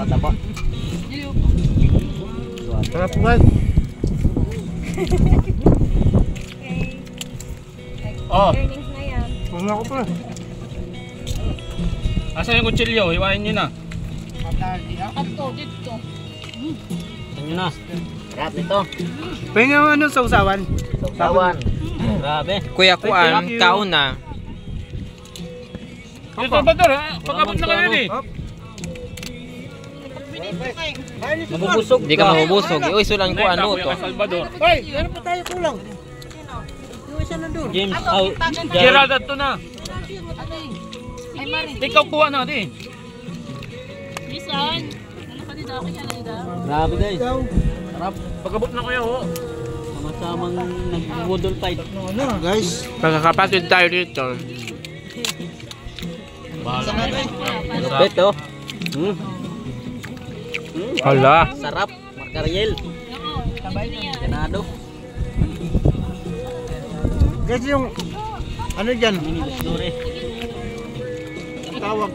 Tapa. Sarap guys. Oh. Earnings na yan. Wala ko pa. Asa yung kutsilyo? Hiwain nyo na. Ato, dito. Ano na? Sarap nito. Pahinga mo ano, sausawan. Sausawan. Grabe. Kuya Kuan, kauna. Yung Salvador, pag-abot na kayo eh. Mabubusog. Hindi ka mabubusog. Uy, sulang ko ano to. Salvador. Hoy, ano pa tayo kulang? Yung isa nandun. James out. Gerald, ito na. Ay, Mari. Ikaw kuha na, di. Bisan. Ano pa dito ako yan, Ida? Grabe guys. Sarap. Pag-abot na kayo, oh. Sama-samang nag-woodle fight. Ano guys? Magkakapatid tayo dito. Lupit oh. Hala. Sarap. Markariel. Ganado. Guys yung ano dyan? Mini-dore. Ang tawag.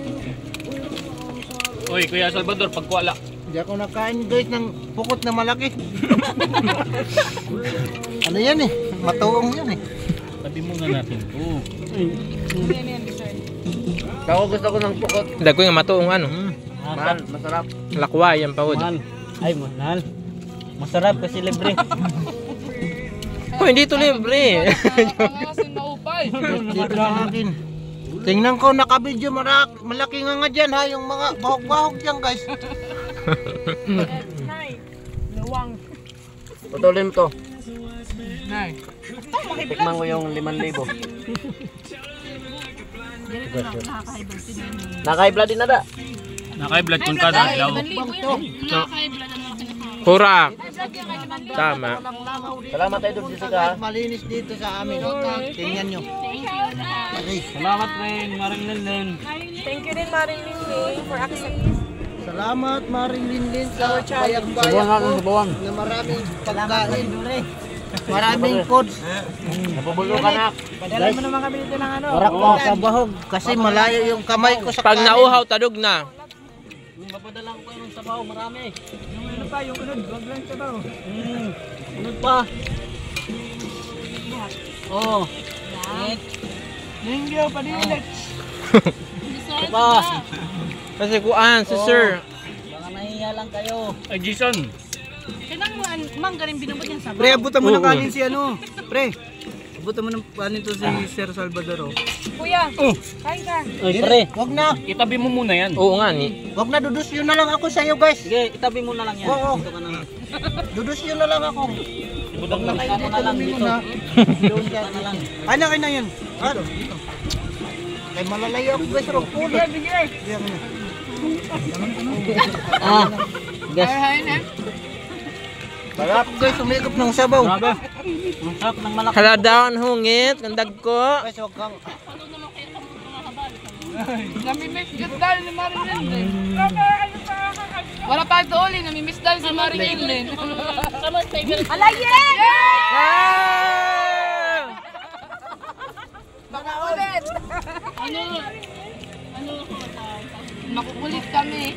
Uy, Kuya Salvador, pagkuwala. Hindi ako nakain guys ng pukot na malaki. Ano yan eh? Matuong yan eh. Tabi muna natin. Oh. Ako gusto ko ng pukot. Dagko nga matuong ano. Mahal, masarap. Lakway ang pawod. Mahal. Ay, mahal. Masarap kasi libre. Oh, hindi to libre. Dito lang akin. Tingnan ko nakabidyo, malaki nga nga dyan ha, yung mga bahog-bahog dyan guys. Nay. Luwang. Putulin to. Nay. Tikman ko yung 5,000. Ganito lang, nakaka-high si Nene. Naka-blood din na da. Naka-blood kung kada daw. Nakaka-high-blood ang Pura. Tama. Salamat tayo doon Jessica. Malinis dito sa amin. Tingnan nyo. Okay. Salamat rin, Maring Linlin. Thank you rin, Maring Linlin, for accepting. Salamat Maring Linlin sa Subuhan bayag-bayag natin, ko subuhan. na maraming pagkain. Maraming foods. Napabulo ka na. Padala mo naman kami dito ng ano. Warak mo. Sa bahog. Kasi malayo yung kamay ko sa Pag kanin. nauhaw, tadog na. Mapadala ko kayo ng sabaw, marami. Yung ano pa, yung unod. Wag lang sa baho. Unod pa. Oh. Lingyo, padilit. Ito pa. Kasi Kuan, si Sir. Baka nahiya lang kayo. Ay, Jason. Kanang mang galing binubot yan sa Pre, abutan mo ng kanin si ano. Pre, abutan mo ng kanin to si Sir Salvador. Kuya, kain ka. Ay, pre. Wag na. Itabi mo muna yan. Oo nga ni. Wag na, dudusyo na lang ako sa iyo guys. Sige, itabi mo na lang yan. Oo. Dito ka na lang. Dudusyo na lang ako. Ibutang na mo na lang dito. Doon ka na lang. Ay, na kayo na yan. Dito, dito. Kay malalayo ako guys, rog pulo. Diyan na. Ah. Gas. Sarap guys, umikop ng sabaw. Grabe. Ang sarap ng malaki. Hala daw ang hungit, ang dagko. Guys, wag kang... Namimiss dahil ni Maring Linlin. Wala pa doon, namimiss dahil si Maring Linlin. Alayin! Baka ulit! Ano? Makukulit kami.